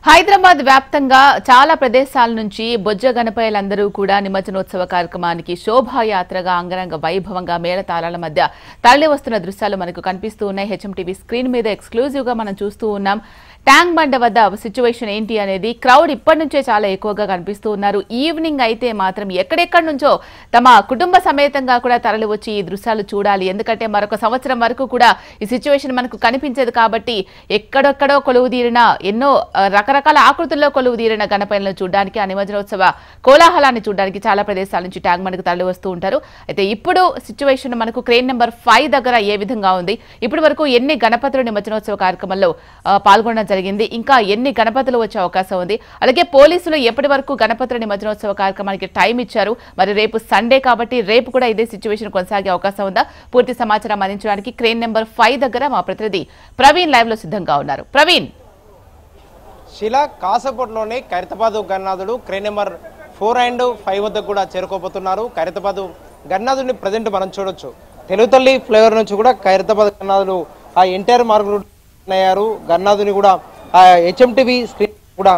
హైదరాబాద్ వ్యాప్తంగా చాలా ప్రదేశాల నుంచి బొజ్జ గణపయ్యలందరూ కూడా నిమజ్జనోత్సవ కార్యక్రమానికి శోభాయాత్రగా అంగరంగ వైభవంగా మేళతాళాల మధ్య తరలి వస్తున్న దృశ్యాలు మనకు కనిపిస్తూ ఉన్నాయి. హెచ్ఎంటీవీ స్క్రీన్ మీద ఎక్స్క్లూజివ్ గా మనం చూస్తూ ఉన్నాం. ట్యాంక్ బండ వద్ద సిచ్యువేషన్ ఏంటి అనేది క్రౌడ్ ఇప్పటి నుంచే చాలా ఎక్కువగా కనిపిస్తూ ఉన్నారు. ఈవినింగ్ అయితే మాత్రం ఎక్కడెక్కడి నుంచో తమ కుటుంబ సమేతంగా కూడా తరలి వచ్చి ఈ దృశ్యాలు చూడాలి. ఎందుకంటే మరొక సంవత్సరం వరకు కూడా ఈ సిచ్యువేషన్ మనకు కనిపించదు కాబట్టి ఎక్కడెక్కడో కొలువు తీరిన ఎన్నో రకరకాల ఆకృతుల్లో కొలువు తీరిన గణపయ్యలను చూడడానికి ఆ నిమజ్జనోత్సవ కోలాహలాన్ని చూడడానికి చాలా ప్రదేశాల నుంచి ట్యాంక్ బండకు తరలి వస్తూ ఉంటారు. అయితే ఇప్పుడు సిచ్యువేషన్ మనకు క్రేన్ నెంబర్ 5 దగ్గర ఏ విధంగా ఉంది, ఇప్పటి వరకు ఎన్ని గణపతులు నిమజ్జనోత్సవ కార్యక్రమంలో పాల్గొనడం జరిగింది, ఇంకా ఎన్ని గణపతులు వచ్చే అవకాశం ఉంది, అలాగే పోలీసులు ఎప్పటి వరకు గణపతుల నిమజ్జనోత్సవ కార్యక్రమానికి టైం ఇచ్చారు, మరి రేపు సండే కాబట్టి రేపు కూడా ఇదే సిచ్యువేషన్ కొనసాగే అవకాశం ఉందా, పూర్తి సమాచారం అందించడానికి క్రేన్ నెంబర్ 5 దగ్గర మా ప్రతినిధి ప్రవీణ్ లైవ్ లో సిద్ధంగా ఉన్నారు. ప్రవీణ్, శిలా కాసేపట్లోనే ఖైరతాబాద్ గన్నాథుడు క్రేన్ నెంబర్ 4 అండ్ 5 వద్ద కూడా చేరుకోబోతున్నారు. ఖైరతాబాద్ గన్నాథుడిని ప్రజెంట్ మనం చూడొచ్చు. తెలుగుతల్లి ఫ్లేవర్ నుంచి కూడా ఖైరతాబాద్ గన్నాథుడు ఆ ఎన్టీఆర్ మార్గం అయ్యారు. గన్నాథుని కూడా ఆ హెచ్ఎంటీవీ స్క్రీన్ కూడా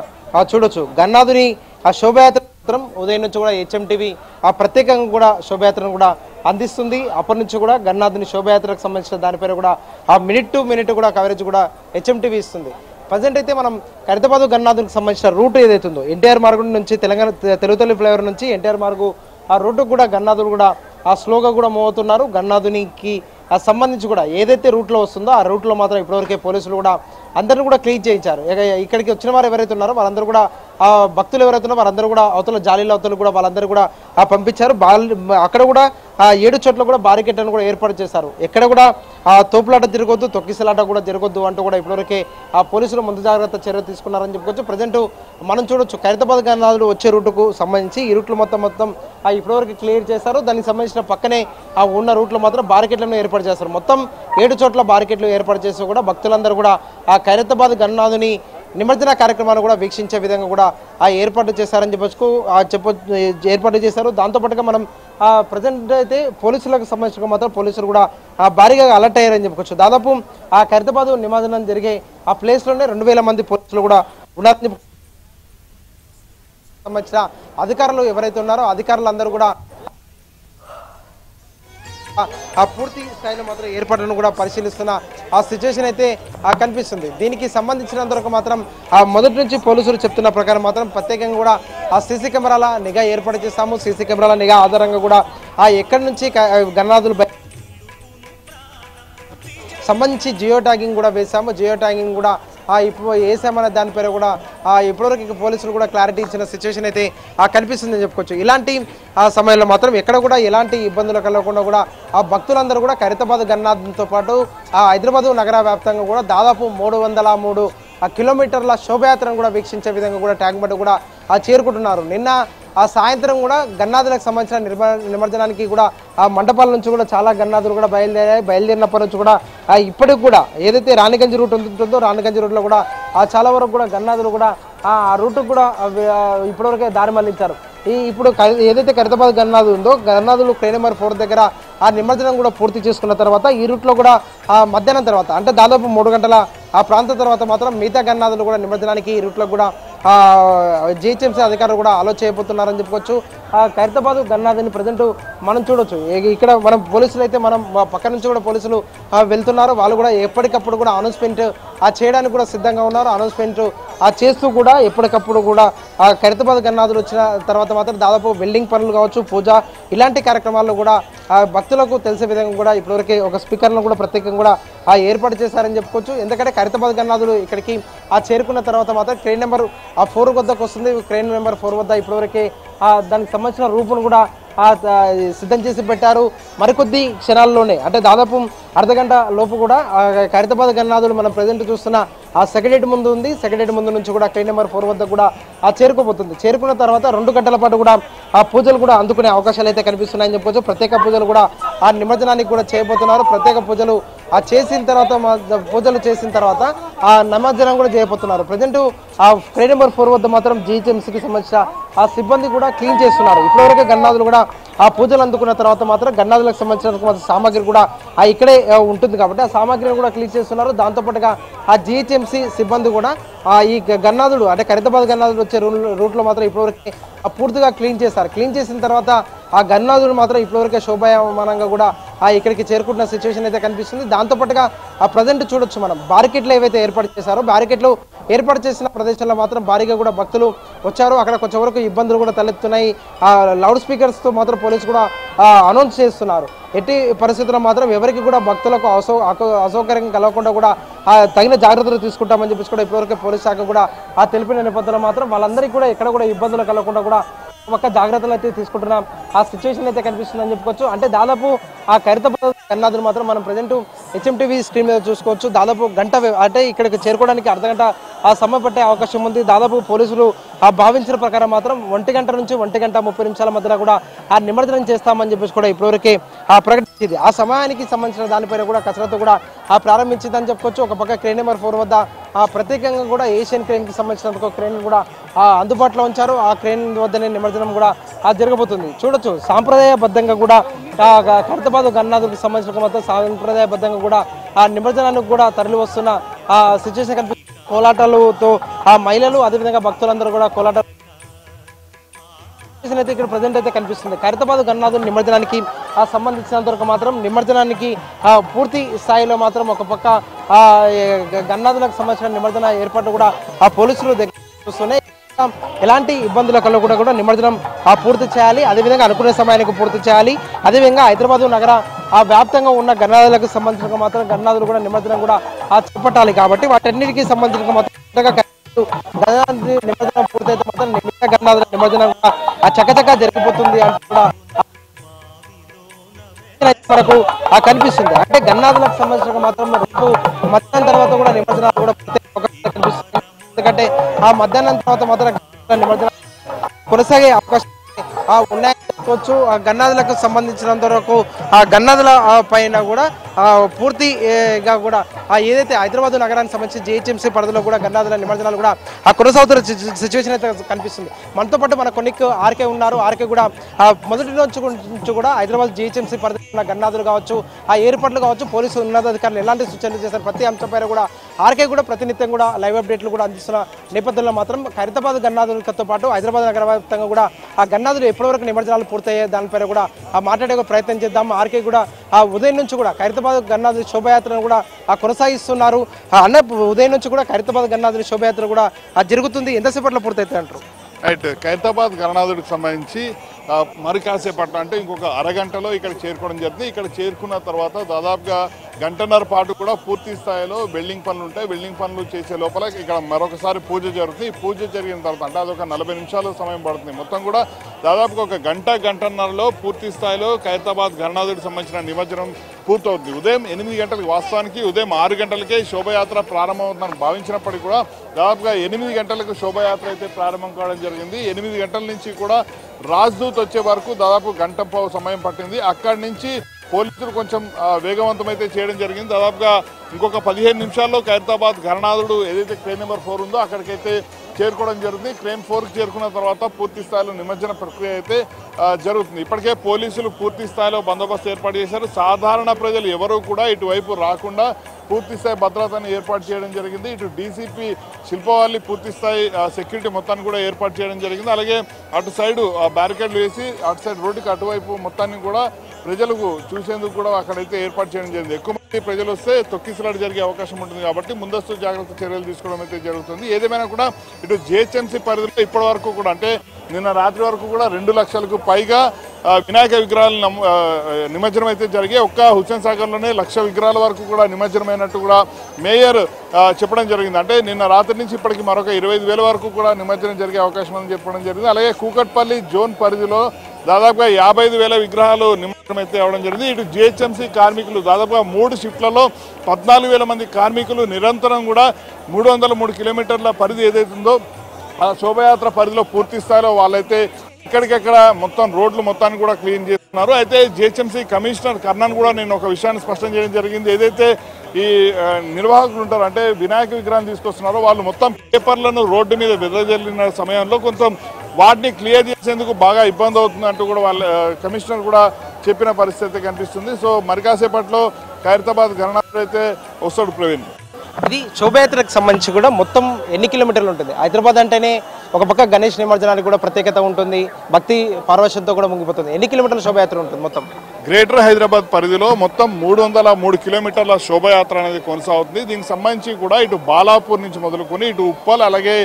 చూడొచ్చు. గన్నాథుని ఆ శోభయాత్ర ఉదయం నుంచి కూడా హెచ్ఎంటీవీ ఆ ప్రత్యేకంగా కూడా శోభయాత్రను కూడా అందిస్తుంది. అప్పటి నుంచి కూడా గన్నాథుని శోభయాత్రకు సంబంధించిన దానిపైన కూడా ఆ మినిట్ టు మినిట్ కూడా కవరేజ్ కూడా హెచ్ఎంటీవీ ఇస్తుంది. ప్రజెంట్ అయితే మనం ఖైరతాబాద్ గన్నాథునికి సంబంధించిన రూట్ ఏదైతుందో ఎన్టీఆర్ మార్గం నుంచి తెలుగుతల్లి ఫ్లేవర్ నుంచి ఎన్టీఆర్ మార్గు ఆ రూట్కు కూడా గన్నాథుడు కూడా ఆ స్లోగా కూడా మూవ్ అవుతున్నారు. గన్నాథునికి సంబంధించి కూడా ఏదైతే రూట్లో వస్తుందో ఆ రూట్లో మాత్రం ఇప్పటివరకే పోలీసులు కూడా అందరిని కూడా క్లీన్ చేయించారు. ఇక్కడికి వచ్చిన వారు ఎవరైతే ఉన్నారో వాళ్ళందరూ కూడా ఆ భక్తులు ఎవరైతే ఉన్నారో వారందరూ కూడా అవతల జాలీల అవతలు కూడా వాళ్ళందరూ కూడా పంపించారు. అక్కడ కూడా ఆ 7 చోట్ల కూడా బారికేట్లను కూడా ఏర్పాటు చేశారు. ఎక్కడ కూడా ఆ తోపులాట జరగొద్దు, తొక్కిసలాట కూడా జరగొద్దు అంటూ కూడా ఇప్పటివరకే ఆ పోలీసులు ముందు జాగ్రత్త చర్య తీసుకున్నారని చెప్పుకోవచ్చు. ప్రజెంట్ మనం చూడొచ్చు ఖైరతాబాద్ గన్నాథుడు వచ్చే రూటుకు సంబంధించి ఈ రూట్లు మొత్తం ఇప్పటివరకు క్లియర్ చేశారు. దానికి సంబంధించిన పక్కనే ఆ ఉన్న రూట్లో మాత్రం బారికేట్లను ఏర్పాటు చేస్తారు. మొత్తం 7 చోట్ల బారికేట్లు ఏర్పాటు చేసి కూడా భక్తులందరూ కూడా ఆ ఖైరతాబాద్ గన్నాథుని నిమజ్జన కార్యక్రమాన్ని కూడా వీక్షించే విధంగా కూడా ఆ ఏర్పాటు చేశారని ఏర్పాటు చేశారు. దాంతోపాటుగా మనం ప్రజెంట్ అయితే పోలీసులకు సంబంధించిన మాత్రం పోలీసులు కూడా భారీగా అలర్ట్ అయ్యారని చెప్పుకోవచ్చు. దాదాపు ఆ ఖైరతాబాద్ నిమజ్జనం జరిగే ఆ ప్లేస్లోనే 2000 మంది పోలీసులు కూడా ఉన్నారని సంబంధించిన అధికారులు ఎవరైతే ఉన్నారో అధికారులందరూ కూడా ఆ పూర్తి స్థాయిలో మాత్రం ఏర్పాట్లను కూడా పరిశీలిస్తున్న ఆ సిచ్యువేషన్ అయితే కనిపిస్తుంది. దీనికి సంబంధించినంతవరకు మాత్రం మొదటి నుంచి పోలీసులు చెప్తున్న ప్రకారం మాత్రం ప్రత్యేకంగా కూడా ఆ సీసీ కెమెరాల నిఘా ఏర్పాటు చేస్తాము. సీసీ కెమెరాల నిఘా ఆధారంగా కూడా ఎక్కడి నుంచి గన్నాథులు సంబంధించి జియో ట్యాగింగ్ కూడా వేసాము. జియో ట్యాగింగ్ కూడా ఇప్పుడు వేసామనే దానిపైన కూడా ఇప్పటివరకు పోలీసులు కూడా క్లారిటీ ఇచ్చిన సిచ్యువేషన్ అయితే కనిపిస్తుందని చెప్పుకోవచ్చు. ఇలాంటి సమయంలో మాత్రం ఎక్కడ కూడా ఎలాంటి ఇబ్బందులు కలగకుండా కూడా ఆ భక్తులందరూ కూడా ఖైరతాబాద్ గన్నాథునితో పాటు హైదరాబాద్ నగర వ్యాప్తంగా కూడా దాదాపు 303 కిలోమీటర్ల శోభయాత్రను కూడా వీక్షించే విధంగా కూడా ట్యాంక్ బండ్ కూడా చేరుకుంటున్నారు. నిన్న ఆ సాయంత్రం కూడా గన్నాథులకు సంబంధించిన నిమజ్జనానికి కూడా ఆ మండపాల నుంచి కూడా చాలా గన్నాథులు కూడా బయలుదేరినప్పటి నుంచి కూడా ఇప్పటికి కూడా ఏదైతే రాణిగంజ్ రూట్ ఉంటుందో రాణిగంజ్ రూట్లో కూడా చాలా వరకు కూడా గన్నాథులు కూడా ఆ రూట్కు కూడా ఇప్పటివరకే దారి మళ్లించారు. ఇప్పుడు ఏదైతే ఖైరతాబాద్ గన్నాథు ఉందో గన్నాథులు క్రేన్ నెంబర్ 4 దగ్గర ఆ నిమజ్జనం కూడా పూర్తి చేసుకున్న తర్వాత ఈ రూట్లో కూడా మధ్యాహ్నం తర్వాత అంటే దాదాపు 3 గంటల ఆ ప్రాంతం తర్వాత మాత్రం మిగతా గన్నాథులు కూడా నిమజ్జనానికి ఈ రూట్లో కూడా జిహెచ్ఎంసీ అధికారులు కూడా ఆలోచన చేయబోతున్నారని చెప్పుకోవచ్చు. ఖైరతాబాద్ గన్నాథుని ప్రజెంట్ మనం చూడొచ్చు. ఇక్కడ మనం పోలీసులు అయితే మనం పక్క నుంచి కూడా పోలీసులు వెళ్తున్నారు. వాళ్ళు కూడా ఎప్పటికప్పుడు కూడా అనౌన్స్మెంట్ చేయడానికి కూడా సిద్ధంగా ఉన్నారు. అనౌన్స్మెంట్ చేస్తూ కూడా ఎప్పటికప్పుడు కూడా ఖైరతాబాద్ గన్నాథులు వచ్చిన తర్వాత మాత్రం దాదాపు వెల్డింగ్ పనులు కావచ్చు, పూజ ఇలాంటి కార్యక్రమాల్లో కూడా భక్తులకు తెలిసే విధంగా కూడా ఇప్పటివరకే ఒక స్పీకర్ను కూడా ప్రత్యేకంగా కూడా ఏర్పాటు చేశారని చెప్పుకోవచ్చు. ఎందుకంటే ఖైరతాబాద్ గన్నాథులు ఇక్కడికి చేరుకున్న తర్వాత మాత్రం క్రేన్ నెంబర్ 4 వద్దకు వస్తుంది. క్రేన్ నెంబర్ 4 వద్ద ఇప్పటివరకే దానికి సంబంధించిన రూపును కూడా సిద్ధం చేసి పెట్టారు. మరికొద్ది క్షణాల్లోనే అంటే దాదాపు అర్ధగంట లోపు కూడా ఖైరతాబాద్ గన్నాథులు మనం ప్రజెంట్ చూస్తున్న ఆ సెక్రటరేట్ ముందు ఉంది. సెక్రటరేట్ ముందు నుంచి కూడా క్రేన్ నెంబర్ 4 వద్ద కూడా చేరుకోబోతుంది. చేరుకున్న తర్వాత 2 గంటల పాటు కూడా ఆ పూజలు కూడా అందుకునే అవకాశాలు అయితే కనిపిస్తున్నాయని చెప్పుకోవచ్చు. ప్రత్యేక పూజలు కూడా ఆ నిమజ్జనానికి కూడా చేయబోతున్నారు. ప్రత్యేక పూజలు చేసిన తర్వాత పూజలు చేసిన తర్వాత ఆ నిమజ్జనం కూడా చేయబోతున్నారు. ప్రజెంట్ ఆ క్రేన్ నెంబర్ 4 వద్ద మాత్రం జిహెచ్ఎంసీకి సంబంధించిన ఆ సిబ్బంది కూడా క్లీన్ చేస్తున్నారు. ఇప్పటివరకు గన్నాథులు కూడా ఆ పూజలు అందుకున్న తర్వాత మాత్రం గన్నాథులకు సంబంధించిన సామాగ్రి కూడా ఇక్కడే ఉంటుంది కాబట్టి ఆ సామాగ్రిని కూడా క్లీన్ చేస్తున్నారు. దాంతోపాటుగా ఆ జిహెచ్ఎంసీ సిబ్బంది కూడా ఈ గన్నాథుడు అంటే ఖైరతాబాద్ గన్నాథుడు వచ్చే రూట్లో మాత్రం ఇప్పటివరకు పూర్తిగా క్లీన్ చేస్తారు. క్లీన్ చేసిన తర్వాత ఆ గన్నాథుడు మాత్రం ఇప్పటివరకే శోభాయమానంగా కూడా ఇక్కడికి చేరుకుంటున్న సిచ్యువేషన్ అయితే కనిపిస్తుంది. దాంతోపాటుగా ప్రజెంట్ చూడొచ్చు మనం బ్యారికేడ్లు ఏవైతే ఏర్పాటు చేశారో బ్యారికేడ్లు ఏర్పాటు చేసిన ప్రదేశంలో మాత్రం భారీగా కూడా భక్తులు వచ్చారు. అక్కడ కొంచెం వరకు ఇబ్బందులు కూడా తలెత్తున్నాయి. లౌడ్ స్పీకర్స్తో మాత్రం పోలీసు కూడా అనౌన్స్ చేస్తున్నారు. ఎట్టి పరిస్థితుల్లో మాత్రం ఎవరికి కూడా భక్తులకు అసౌకర్యం కలగకుండా కూడా తగిన జాగ్రత్తలు తీసుకుంటామని చెప్పేసి కూడా ఇప్పటివరకు పోలీస్ శాఖ కూడా తెలిపిన నేపథ్యంలో మాత్రం వాళ్ళందరికీ కూడా ఎక్కడ కూడా ఇబ్బందులు కలగకుండా కూడా ఒక్క జాగ్రత్తలు అయితే తీసుకుంటున్నాం. ఆ సిచ్యువేషన్ అయితే కనిపిస్తుందని చెప్పుకోవచ్చు. అంటే దాదాపు ఆ ఖైరతాబాద్ గన్నాథుడు మాత్రం మనం ప్రజెంట్ హెచ్ఎంటీవీ స్క్రీన్ మీద చూసుకోవచ్చు. దాదాపు గంట అంటే ఇక్కడికి చేరుకోవడానికి అర్ధగంట సమయం పట్టే అవకాశం ఉంది. దాదాపు పోలీసులు భావించిన ప్రకారం మాత్రం 1 గంట నుంచి 1 గంట 30 నిమిషాల మధ్యలో కూడా నిమజ్జనం చేస్తామని చెప్పేసి కూడా ఇప్పటివరకే ప్రకటించింది. ఆ సమయానికి సంబంధించిన దానిపైన కూడా కసరత్తు కూడా ప్రారంభించిందని చెప్పుకోవచ్చు. ఒక పక్క క్రేన్ నెంబర్ 4 వద్ద ప్రత్యేకంగా కూడా ఏషియన్ క్రేన్కి సంబంధించిన ఒక క్రేన్ కూడా అందుబాటులో ఉంచారు. ఆ క్రేన్ వద్దనే నిమజ్జనం కూడా జరగబోతుంది. చూడొచ్చు సాంప్రదాయబద్ధంగా కూడా ఖైరతాబాద్ గన్నాథుడికి సంబంధించిన మొత్తం సాంప్రదాయబద్ధంగా కూడా నిమజ్జనానికి కూడా తరలి వస్తున్న సిచ్యువేషన్ కనిపిస్తుంది. కోలాటాలతో మహిళలు అదేవిధంగా భక్తులందరూ కూడా కోలాటాలు అయితే ఇక్కడ ప్రజెంట్ అయితే కనిపిస్తుంది. ఖైరతాబాద్ గన్నాథుడి నిమజ్జనానికి సంబంధించినంత వరకు మాత్రం నిమజ్జనానికి పూర్తి స్థాయిలో మాత్రం ఒక పక్క గన్నాథులకు సంబంధించిన నిమజ్జన ఏర్పాట్లు కూడా పోలీసులు దగ్గర చూస్తున్నాయి. ఎలాంటి ఇబ్బందుల కలగకుండా కూడా నిమజ్జనం పూర్తి చేయాలి. అదేవిధంగా అనుకునే సమయానికి పూర్తి చేయాలి. అదేవిధంగా హైదరాబాద్ నగర వ్యాప్తంగా ఉన్న గన్నాథులకు సంబంధించిన మాత్రం గన్నాథులు కూడా నిమజ్జనం కూడా చేపట్టాలి. కాబట్టి వాటన్నిటికీ సంబంధించిన మాత్రం నిమజ్జనం పూర్తయితే మాత్రం గన్నాథుల నిమజ్జనం కూడా చకచకా జరిగిపోతుంది అంటూ కూడా మనకు కనిపిస్తుంది. అంటే గన్నాథులకు సంబంధించిన మాత్రం మధ్యాహ్నం తర్వాత కూడా నిమజ్జనాలు కూడా కనిపిస్తుంది. ఎందుకంటే మధ్యాహ్నం తర్వాత మాత్రం నిమజ్జనం కొనసాగే అవకాశం ఉన్నాయని చెప్పుకోవచ్చు. గన్నాథులకు సంబంధించినంత వరకు గన్నాథుల పైన కూడా పూర్తిగా కూడా ఏదైతే హైదరాబాద్ నగరానికి సంబంధించి జిహెచ్ఎంసీ పరిధిలో కూడా గన్నాథుల నిమజ్జనాలు కూడా కొనసాగుతున్న సిచ్యువేషన్ అయితే కనిపిస్తుంది. మనతో పాటు మన కొన్ని ఆర్కే ఉన్నారు. ఆర్కే కూడా మొదటి నుంచి కూడా హైదరాబాద్ జిహెచ్ఎంసీ పరిధిలో ఉన్న గన్నాథులు కావచ్చు, ఏర్పాట్లు కావచ్చు, పోలీసు ఉన్నతాధికారులు ఎలాంటి సూచనలు చేశారు ప్రతి అంశంపైన కూడా ఆర్కే కూడా ప్రతినిత్యం కూడా లైవ్ అప్డేట్లు కూడా అందిస్తున్న నేపథ్యంలో మాత్రం ఖైరతాబాద్ గన్నాథులతో పాటు హైదరాబాద్ నగర వ్యాప్తంగా కూడా గన్నాథులు ఎప్పటివరకు నిమజ్జనాలు పూర్తయ్యాయి దానిపైన కూడా మాట్లాడే ప్రయత్నం చేద్దాం. ఆర్కే కూడా ఉదయం నుంచి కూడా ఖైరతాబాద్ గన్నాథుడి శోభయాత్రను కూడా కొనసాగిస్తున్నారు. అన్న ఉదయం నుంచి కూడా ఖైరతాబాద్ గన్నాథుడి శోభయాత్ర కూడా జరుగుతుంది. ఎంతసేపట్లో పూర్తయితే అంటారు? రైట్, ఖైరతాబాద్ గన్నాథుడికి సంబంధించి మరి కాసేపట్లో అంటే ఇంకొక అరగంటలో ఇక్కడ చేరుకోవడం జరుగుతుంది. ఇక్కడ చేరుకున్న తర్వాత దాదాపుగా గంటన్నర పాటు కూడా పూర్తి స్థాయిలో వెల్డింగ్ పనులు ఉంటాయి. వెల్డింగ్ పనులు చేసే లోపల ఇక్కడ మరొకసారి పూజ జరుగుతుంది. పూజ జరిగిన తర్వాత అంటే అదొక 40 నిమిషాల సమయం పడుతుంది. మొత్తం కూడా దాదాపుగా ఒక గంటన్నరలో పూర్తి స్థాయిలో ఖైరతాబాద్ గన్నాథుడికి సంబంధించిన నిమజ్జనం పూర్తవుతుంది. ఉదయం 8 గంటలకు, వాస్తవానికి ఉదయం 6 గంటలకే శోభయాత్ర ప్రారంభమవుతుందని భావించినప్పటికీ కూడా దాదాపుగా 8 గంటలకు శోభయాత్ర అయితే ప్రారంభం కావడం జరిగింది. 8 గంటల నుంచి కూడా రాజ్దూత్ వచ్చే వరకు దాదాపు గంట పావు సమయం పట్టింది. అక్కడి నుంచి పోలీసులు కొంచెం వేగవంతమైతే చేయడం జరిగింది. దాదాపుగా ఇంకొక 15 నిమిషాల్లో ఖైరతాబాద్ గన్నాథుడు ఏదైతే క్రేన్ నెంబర్ 4 ఉందో అక్కడికైతే చేరుకోవడం జరుగుతుంది. క్రేన్ 4కి చేరుకున్న తర్వాత పూర్తి స్థాయిలో నిమజ్జన ప్రక్రియ అయితే జరుగుతుంది. ఇప్పటికే పోలీసులు పూర్తి స్థాయిలో బందోబస్తు ఏర్పాటు చేశారు. సాధారణ ప్రజలు ఎవరూ కూడా ఇటువైపు రాకుండా పూర్తి స్థాయి భద్రతను ఏర్పాటు చేయడం జరిగింది. ఇటు డీసీపీ శిల్పవాళ్ళి పూర్తి స్థాయి సెక్యూరిటీ మొత్తాన్ని కూడా ఏర్పాటు చేయడం జరిగింది. అలాగే అటు సైడు బ్యారికేడ్లు వేసి అటు సైడ్ రోడ్డుకి అటువైపు మొత్తాన్ని కూడా ప్రజలకు చూసేందుకు కూడా అక్కడైతే ఏర్పాటు చేయడం జరిగింది. ఎక్కువ మంది ప్రజలు వస్తే తొక్కిసలాట జరిగే అవకాశం ఉంటుంది కాబట్టి ముందస్తు జాగ్రత్త చర్యలు తీసుకోవడం అయితే జరుగుతుంది. ఏదేమైనా కూడా ఇటు జిహెచ్ఎంసీ పరిధిలో ఇప్పటి వరకు కూడా అంటే నిన్న రాత్రి వరకు కూడా 2 లక్షలకు పైగా వినాయక విగ్రహాలు నిమజ్జనం అయితే జరిగాయి. ఒక్క హుస్సేన్ సాగర్లోనే 1,00,000 విగ్రహాల వరకు కూడా నిమజ్జనమైనట్టు కూడా మేయర్ చెప్పడం జరిగింది. అంటే నిన్న రాత్రి నుంచి ఇప్పటికి మరొక 25,000 వరకు కూడా నిమజ్జనం జరిగే అవకాశం అని చెప్పడం జరిగింది. అలాగే కూకట్పల్లి జోన్ పరిధిలో దాదాపుగా 55,000 విగ్రహాలు నిమజ్జనం అయితే అవడం జరిగింది. ఇటు జిహెచ్ఎంసీ కార్మికులు దాదాపుగా 3 షిఫ్ట్లలో 14,000 మంది కార్మికులు నిరంతరం కూడా 303 కిలోమీటర్ల పరిధి ఏదైతుందో ఆ శోభయాత్ర పరిధిలో పూర్తి స్థాయిలో వాళ్ళైతే ఇక్కడికక్కడ మొత్తం రోడ్లు మొత్తాన్ని కూడా క్లీన్ చేస్తున్నారు. అయితే జిహెచ్ఎంసీ కమిషనర్ కర్ణన్ కూడా నేను ఒక విషయాన్ని స్పష్టం చేయడం జరిగింది. ఏదైతే ఈ నిర్వాహకులు ఉంటారో అంటే వినాయక విగ్రహాన్ని తీసుకొస్తున్నారో వాళ్ళు మొత్తం పేపర్లను రోడ్డు మీద వెదజల్లిన సమయంలో కొంచెం వాటిని క్లియర్ చేసేందుకు బాగా ఇబ్బంది అవుతుంది అంటూ కూడా వాళ్ళ కమిషనర్ కూడా చెప్పిన పరిస్థితి కనిపిస్తుంది. సో మరి కాసేపట్లో ఖైరతాబాద్ గన్నాథుడు అయితే వస్తాడు ప్రవీణ్. ఇది శోభయాత్రకు సంబంధించి కూడా మొత్తం ఎన్ని కిలోమీటర్లు ఉంటుంది? హైదరాబాద్ అంటేనే ఒక పక్క గణేష్ నిమజ్జనానికి కూడా ప్రత్యేకత ఉంటుంది, భక్తి పారవశ్యంతో కూడా ముగిపోతుంది. ఎన్ని కిలోమీటర్ల శోభయాత్ర ఉంటుంది మొత్తం? గ్రేటర్ హైదరాబాద్ పరిధిలో మొత్తం 303 కిలోమీటర్ల శోభయాత్ర అనేది కొనసాగుతుంది. దీనికి సంబంధించి కూడా ఇటు బాలాపూర్ నుంచి మొదలుకొని ఇటు ఉప్పల్ అలాగే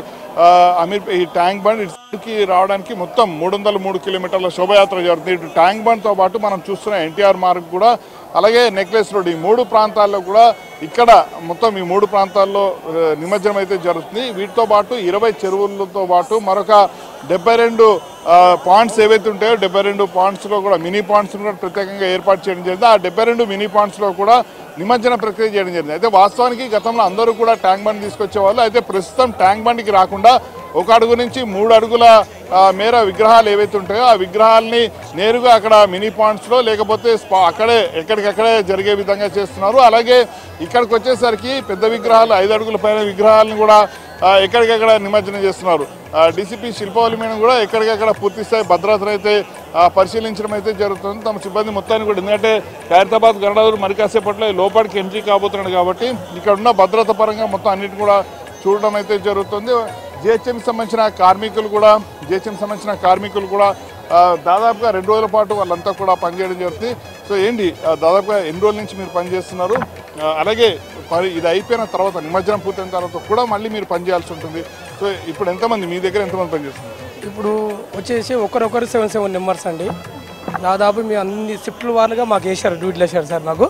ఈ ట్యాంక్ బండ్ ఇటుకి రావడానికి మొత్తం 303 కిలోమీటర్ల శోభయాత్ర జరుగుతుంది. ఇటు ట్యాంక్ బండ్తో పాటు మనం చూస్తున్న ఎన్టీఆర్ మార్గ్ కూడా అలాగే నెక్లెస్ రోడ్ ఈ 3 ప్రాంతాల్లో కూడా ఇక్కడ మొత్తం ఈ 3 ప్రాంతాల్లో నిమజ్జనం అయితే జరుగుతుంది. వీటితో పాటు 20 చెరువులతో పాటు మరొక 72 పాయింట్స్ ఏవైతే ఉంటాయో 72 పాయింట్స్లో కూడా మినీ పాయింట్స్ కూడా ప్రత్యేకంగా ఏర్పాటు చేయడం జరిగింది. ఆ 72 మినీ పాయింట్స్లో కూడా నిమజ్జన ప్రక్రియ చేయడం జరిగింది. అయితే వాస్తవానికి గతంలో అందరూ కూడా ట్యాంక్ బండ్ తీసుకొచ్చేవాళ్ళు. అయితే ప్రస్తుతం ట్యాంక్ బండ్కి రాకుండా 1 అడుగు నుంచి 3 అడుగుల మేర విగ్రహాలు ఏవైతే ఉంటాయో ఆ విగ్రహాలని నేరుగా అక్కడ మినీ పాయింట్స్లో లేకపోతే అక్కడే ఎక్కడికక్కడే జరిగే విధంగా చేస్తున్నారు. అలాగే ఇక్కడికి వచ్చేసరికి పెద్ద విగ్రహాలు 5 అడుగుల పైన విగ్రహాలను కూడా ఎక్కడికక్కడ నిమజ్జనం చేస్తున్నారు. డీసీపీ శిల్పవల్లి మేడం కూడా ఎక్కడికక్కడ పూర్తిస్థాయి భద్రతను అయితే పరిశీలించడం అయితే జరుగుతుంది. తమ సిబ్బంది మొత్తాన్ని కూడా, ఎందుకంటే ఖైరతాబాద్ గణనాథుడు మరి కాసేపట్లో లోపలికి ఎంట్రీ కాబోతున్నాడు కాబట్టి ఇక్కడ ఉన్న భద్రత పరంగా మొత్తం అన్నిటిని కూడా చూడడం అయితే జరుగుతుంది. జిహెచ్ఎంకి సంబంధించిన కార్మికులు కూడా దాదాపుగా 2 రోజుల పాటు వాళ్ళంతా కూడా పనిచేయడం జరుగుతుంది. సో ఏంటి దాదాపుగా ఎన్ని రోజుల నుంచి మీరు పనిచేస్తున్నారు? అలాగే ఇది అయిపోయిన తర్వాత నిమజ్జనం పూర్తయిన తర్వాత కూడా మళ్ళీ మీరు పనిచేయాల్సి ఉంటుంది. సో ఇప్పుడు ఎంతమంది మీ దగ్గర ఎంతమంది పనిచేస్తున్నారు? ఇప్పుడు వచ్చేసి ఒకరొకరు 7 మెంబర్స్ అండి. దాదాపు మీ అన్ని షిఫ్ట్ల వారుగా మాకు వేశారు, డ్యూటీలు వేశారు సార్ మాకు.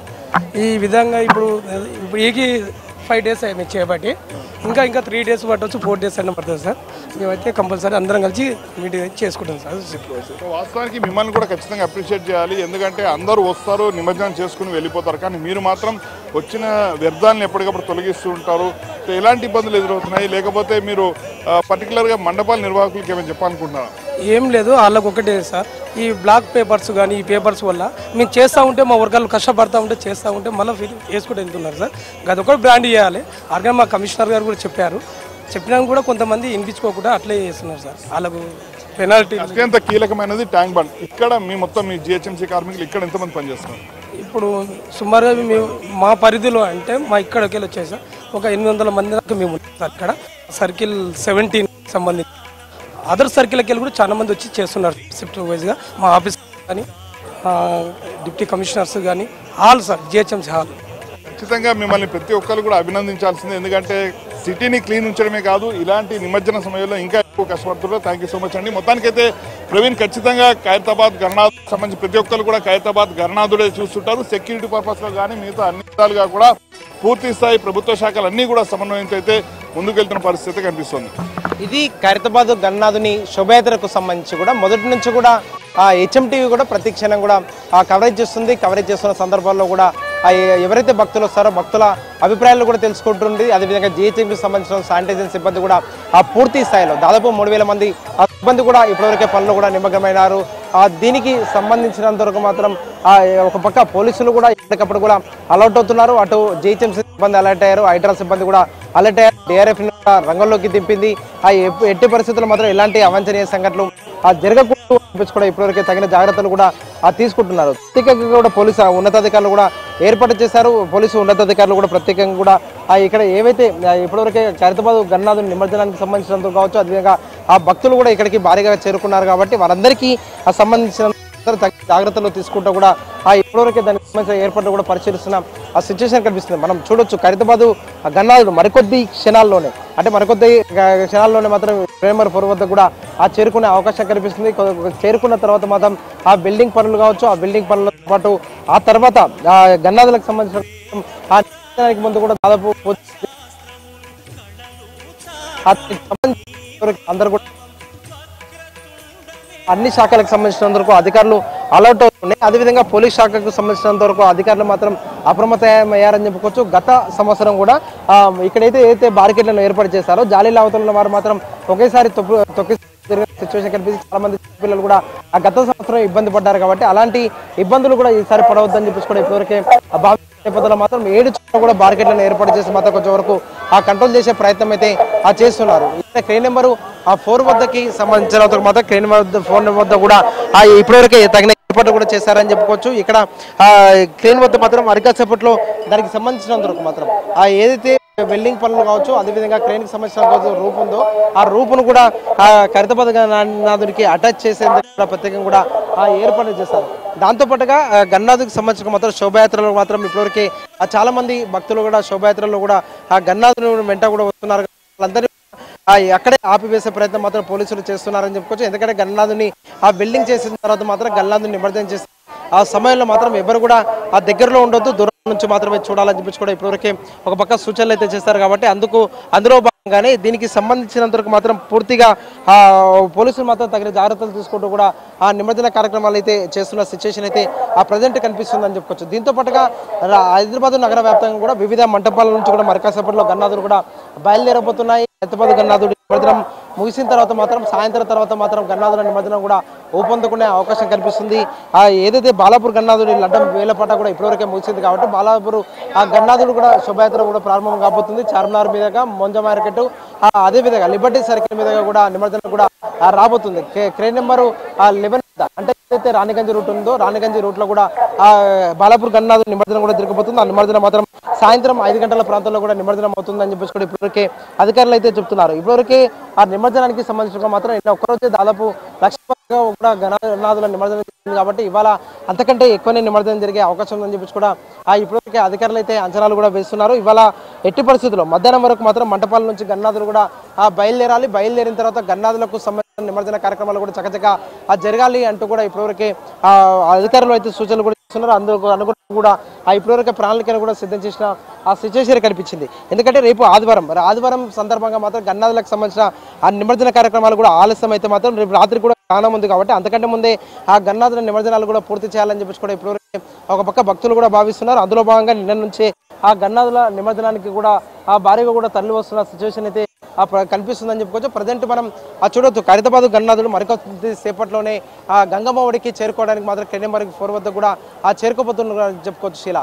ఈ విధంగా ఇప్పుడు ఏకి 5 డేస్ మేము చేయబట్టి ఇంకా 3 డేస్ పట్టవచ్చు, 4 డేస్ అయినా పడుతుంది సార్. మేమైతే కంపల్సరీ అందరం కలిసి మీటింగ్ చేసుకుంటాం సార్. వాస్తవానికి మిమ్మల్ని కూడా ఖచ్చితంగా అప్రిషియేట్ చేయాలి. ఎందుకంటే అందరూ వస్తారు, నిమజ్జనం చేసుకుని వెళ్ళిపోతారు, కానీ మీరు మాత్రం వచ్చిన వ్యర్థాలను ఎప్పటికప్పుడు తొలగిస్తూ ఉంటారు. సో ఎలాంటి ఇబ్బందులు ఎదురవుతున్నాయి? లేకపోతే మీరు పర్టికులర్గా మండపాల నిర్వాహకులకి ఏమైనా చెప్పాలనుకుంటున్నారా? ఏం లేదు, వాళ్ళకు ఒకటే సార్, ఈ బ్లాక్ పేపర్స్ కానీ ఈ పేపర్స్ వల్ల మేము చేస్తూ ఉంటే మా వర్గాలు కష్టపడతా ఉంటే చేస్తూ ఉంటే మళ్ళీ వేసుకుంటూ వెళ్తున్నారు సార్. అదొకటి బ్రాండ్ చేయాలి. అలాగే మా కమిషనర్ గారు కూడా చెప్పినా కూడా కొంతమంది వినిపించుకోకుండా అట్లే చేస్తున్నారు సార్. వాళ్ళకు పెనాల్టీ. అత్యంత కీలకమైనది ట్యాంక్ బండ్. ఇక్కడ మీ జిహెచ్ఎంసీ కార్మికులు ఇక్కడ ఎంతమంది పనిచేస్తున్నారు? ఇప్పుడు సుమారుగా మేము మా పరిధిలో అంటే మా ఇక్కడికి వెళ్ళి వచ్చేసి ఒక 800 మంది దాకా మేము సార్. ఇక్కడ సర్కిల్ 17 సంబంధించి అదర్ సర్కిల్కి వెళ్ళి కూడా చాలా మంది వచ్చి చేస్తున్నారు షిఫ్ట్ వైజ్గా. మా ఆఫీస్ కానీ డిప్యూటీ కమిషనర్స్ కానీ హాల్ సార్, జిహెచ్ఎంసీ హాల్. ఖచ్చితంగా మిమ్మల్ని ప్రతి ఒక్కరు కూడా అభినందించాల్సిందే. ఎందుకంటే సిటీని క్లీన్ ఉంచడమే కాదు, ఇలాంటి నిమజ్జన సమయంలో ఇంకా ఎక్కువ కష్టపడుతున్నారు. థ్యాంక్ యూ సో మచ్ అండి. మొత్తానికైతే ప్రవీణ్, ఖచ్చితంగా ఖైరతాబాద్ గణనాథుడికి సంబంధించి ప్రతి ఒక్కరు కూడా ఖైరతాబాద్ గణనాథుడే చూస్తుంటారు. సెక్యూరిటీ పర్పస్లో కానీ మిగతా అన్ని విధాలుగా కూడా పూర్తి స్థాయి ప్రభుత్వ శాఖలు అన్నీ కూడా సమన్వయంతో అయితే ముందుకెళ్తున్న పరిస్థితి కనిపిస్తుంది. ఇది ఖైరతాబాద్ గణనాథుని శోభయాత్రకు సంబంధించి కూడా మొదటి నుంచి కూడా హెచ్ఎంటీవీ కూడా ప్రతి క్షణం కూడా కవరేజ్ చేస్తుంది. కవరేజ్ చేస్తున్న సందర్భాల్లో కూడా ఎవరైతే భక్తులు వస్తారో భక్తుల అభిప్రాయాలు కూడా తెలుసుకుంటుంది. అదేవిధంగా జిహెచ్ఎంకి సంబంధించిన శానిటైజర్ సిబ్బంది కూడా పూర్తి స్థాయిలో దాదాపు 3000 మంది సిబ్బంది కూడా ఇప్పటివరకే పనులు కూడా నిమగ్నమైనారు. దీనికి సంబంధించినంత వరకు మాత్రం ఒక పక్క పోలీసులు కూడా ఎప్పటికప్పుడు కూడా అలర్ట్ అవుతున్నారు. అటు జిహెచ్ఎంసీ సిబ్బంది అలర్ట్ అయ్యారు, హైడ్రా సిబ్బంది కూడా అలర్ట్ అయ్యారు. డిఆర్ఎఫ్ రంగంలోకి దింపింది. ఎట్టి పరిస్థితుల్లో మాత్రం ఎలాంటి అవాంఛనీయ సంఘటనలు జరగకూడదు కూడా ఇప్పటివరకే తగిన జాగ్రత్తలు కూడా తీసుకుంటున్నారు. ప్రత్యేకంగా కూడా పోలీసు ఉన్నతాధికారులు కూడా ఏర్పాటు చేశారు. పోలీసు ఉన్నతాధికారులు కూడా ప్రత్యేకంగా కూడా ఇక్కడ ఏవైతే ఇప్పటివరకే ఖైరతాబాద్ గణనాథుని నిమజ్జనానికి సంబంధించినందుకు కావచ్చు, అదేవిధంగా భక్తులు కూడా ఇక్కడికి భారీగా చేరుకున్నారు కాబట్టి వారందరికీ సంబంధించిన జాగ్రత్తలు తీసుకుంటూ కూడా ఇప్పటివరకే దానికి సంబంధించిన ఏర్పాట్లు కూడా పరిశీలిస్తున్న సిచ్యువేషన్ కనిపిస్తుంది. మనం చూడొచ్చు ఖైరతాబాద్ గణనాథుడు మరికొద్ది క్షణాల్లోనే మాత్రం ప్రేమర్ 4 వద్ద కూడా చేరుకునే అవకాశం కనిపిస్తుంది. చేరుకున్న తర్వాత మాత్రం ఆ బిల్డింగ్ పనులు కావచ్చు, ఆ బిల్డింగ్ పనులతో పాటు ఆ తర్వాత గణనాథులకు సంబంధించిన ముందు కూడా దాదాపు అందరూ కూడా అన్ని శాఖలకు సంబంధించినంత వరకు అధికారులు అలర్ట్ అవుతున్నాయి. అదేవిధంగా పోలీస్ శాఖకు సంబంధించినంత వరకు అధికారులు మాత్రం అప్రమత్తమయ్యారని చెప్పుకోవచ్చు. గత సంవత్సరం కూడా ఇక్కడైతే ఏదైతే బారికేడ్లను ఏర్పాటు చేశారో జాలీల అవతల వారు మాత్రం ఒకేసారి తొక్కి సిచ్యువేషన్ కనిపిస్తుంది. చాలా మంది పిల్లలు కూడా గత సంవత్సరం ఇబ్బంది పడ్డారు కాబట్టి అలాంటి ఇబ్బందులు కూడా ఈసారి పడవద్దని చెప్పేసి కూడా ఇప్పటివరకే నేపథ్యంలో మాత్రం 7 చోట్ల కూడా బారికేడ్లను ఏర్పాటు చేసి మాత్రం కొంచెం వరకు కంట్రోల్ చేసే ప్రయత్నం అయితే చేస్తున్నారు. క్రెయిన్ నెంబరు 4 వద్దకి సంబంధించిన మాత్రం క్రెయిన్ 4 వద్ద కూడా ఇప్పటివరకే తగిన ఏర్పాటు కూడా చేశారని చెప్పుకోవచ్చు. ఇక్కడ క్రేన్ వద్ద మాత్రం అరికాసేపట్లో దానికి సంబంధించినందుకు మాత్రం ఏదైతే వెల్డింగ్ పనులు కావచ్చు, అదేవిధంగా క్రేన్కి సంబంధించిన రూప్ ఉందో ఆ రూపును కూడా ఖైరతాబాద్ గన్నాథునికి అటాచ్ చేసేందుకు కూడా ప్రత్యేకంగా కూడా ఏర్పాటు చేశారు. దాంతోపాటుగా గన్నాథుకి సంబంధించిన మాత్రం శోభాయాత్రలో మాత్రం ఇప్పటివరకు చాలా మంది భక్తులు కూడా శోభాయాత్రలో కూడా ఆ గన్నాథుని వెంట కూడా వస్తున్నారు. వాళ్ళందరూ అక్కడే ఆపివేసే ప్రయత్నం మాత్రం పోలీసులు చేస్తున్నారని చెప్పుకోవచ్చు. ఎందుకంటే గన్నాథుని ఆ బిల్డింగ్ చేసిన తర్వాత మాత్రం గన్నాథుని నిమజ్జనం చేసి ఆ సమయంలో మాత్రం ఎవరు కూడా ఆ దగ్గరలో ఉండొద్దు, దూరం నుంచి మాత్రమే చూడాలని చెప్పి కూడా ఇప్పటివరకే ఒక పక్క సూచనలు అయితే చేస్తారు. కాబట్టి అందులో భాగంగానే దీనికి సంబంధించినంతవరకు మాత్రం పూర్తిగా పోలీసులు మాత్రం తగిన జాగ్రత్తలు తీసుకుంటూ కూడా ఆ నిమజ్జన కార్యక్రమాలు అయితే చేస్తున్న సిచ్యువేషన్ అయితే ప్రజెంట్ కనిపిస్తుందని చెప్పుకోవచ్చు. దీంతో పాటుగా హైదరాబాద్ నగర వ్యాప్తంగా కూడా వివిధ మంటపాల నుంచి కూడా మరికాసేపట్లో గన్నాథులు కూడా బయలుదేరబోతున్నాయి. హైదరాబాద్ గన్నాథుడి నిమజ్జనం ముగిసిన తర్వాత మాత్రం సాయంత్రం తర్వాత మాత్రం గన్నాథుల నిమజ్జనం కూడా ఊపందుకునే అవకాశం కనిపిస్తుంది. ఏదైతే బాలాపూర్ గన్నాథుడి లడ్డం వేలపాట కూడా ఇప్పటివరకే ముగిసింది కాబట్టి బాలాపూర్ ఆ గన్నాథుడు కూడా శోభయాత్ర కూడా ప్రారంభం కాబోతుంది. చార్మినార్ మీదుగా మొంజ మార్కెట్ అదేవిధంగా లిబర్టీ సర్కిల్ మీదుగా కూడా నిమజ్జనం కూడా రాబోతుంది. క్రేన్ నెంబరు 11 అంటే ఏదైతే రాణిగంజ్ రూట్ ఉందో రాణిగంజ్ రూట్ లో కూడా బాలాపూర్ గన్నాథుడి నిమజ్జనం కూడా జరగబోతుంది. ఆ నిమజ్జనం మాత్రం సాయంత్రం 5 గంటల ప్రాంతంలో కూడా నిమజ్జనం అవుతుందని చెప్పేసి కూడా ఇప్పటివరకే అధికారులు అయితే చెప్తున్నారు. ఇప్పటివరకే ఆ నిమజ్జనానికి సంబంధించిన మాత్రం ఒక్కరోజే దాదాపు 1,00,000 కూడా గన్నాథుల నిమజ్జనం జరిగింది కాబట్టి ఇవాళ అంతకంటే ఎక్కువనే నిమజ్జనం జరిగే అవకాశం ఉందని చెప్పేసి కూడా ఇప్పటివరకే అధికారులు అయితే అంచనాలు కూడా వేస్తున్నారు. ఇవాళ ఎట్టి పరిస్థితుల్లో మధ్యాహ్నం వరకు మాత్రం మంటపాల నుంచి గన్నాథులు కూడా బయలుదేరాలి. బయలుదేరిన తర్వాత గన్నాథులకు సంబంధించిన నిమజ్జన కార్యక్రమాలు కూడా చకచక జరగాలి అంటూ కూడా ఇప్పటివరకే అధికారులు అయితే సూచనలు కూడా ఇస్తున్నారు. అందుకు అనుగుణంగా కూడా ఇప్పటివరకు ప్రణాళికను కూడా సిద్ధం చేసిన ఆ సిచ్యువేషన్ కనిపించింది. ఎందుకంటే రేపు ఆదివారం సందర్భంగా మాత్రం గన్నాథులకు సంబంధించిన ఆ నిమజ్జన కార్యక్రమాలు కూడా ఆలస్యం అయితే మాత్రం రేపు రాత్రి కూడా స్నానం ఉంది కాబట్టి అంతకంటే ముందే ఆ గన్నాథుల నిమజ్జనాలు కూడా పూర్తి చేయాలని చెప్పేసి కూడా ఇప్పటివరకు ఒక పక్క భక్తులు కూడా భావిస్తున్నారు. అందులో భాగంగా నిన్న నుంచే ఆ గన్నాథుల నిమజ్జనానికి కూడా భారీగా కూడా తరలి వస్తున్న సిచ్యువేషన్ అయితే కనిపిస్తుందని చెప్పుకోవచ్చు. ప్రజెంట్ మనం చూడొచ్చు ఖైరతాబాద్ గన్నాథుడు మరికొద్ది సేపట్లోనే గంగమ్మ ఒడికి చేరుకోవడానికి మాత్రం క్రేన్ నెంబర్ 4 వద్ద కూడా చేరుకోబోతున్నారు చెప్పుకోవచ్చు. శీల